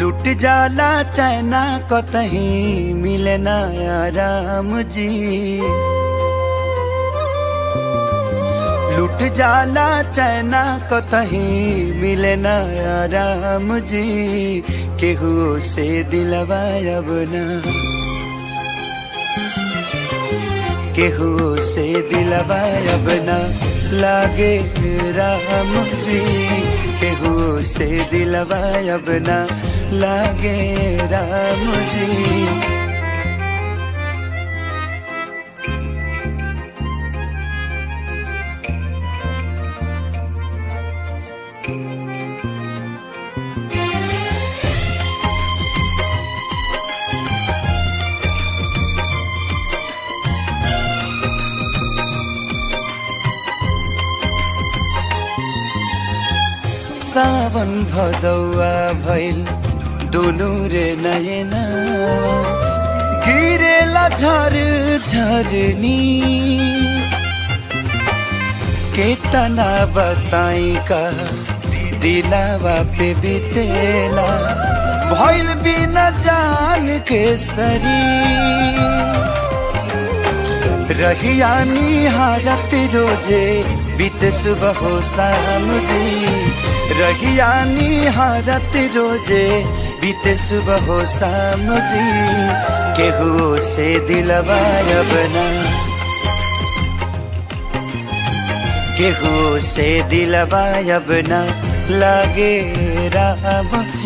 लुट जाला चैना कतही मिले ना राम जी। लुट जाला चैना कतही मिले ना राम जी। केहू से दिलवा अब ना, केहू से दिलवा अब ना लागे राम जी। केहू से दिलवा अब ना लागे राम जी। सावन भदौआ भइल दुनु रे नयना, गिरेला झर झरनी। केतना बताई का दिलावा पे बितेला, भइल बिना जान के सरी। रहिया निहारत रोजे बीते सुबह हो शाम जी। रहिया निहारत रोजे बीते सुबह हो शाम जी। केहू से दिलवा अब ना, केहू से दिलवा अब ना लागे राम जी।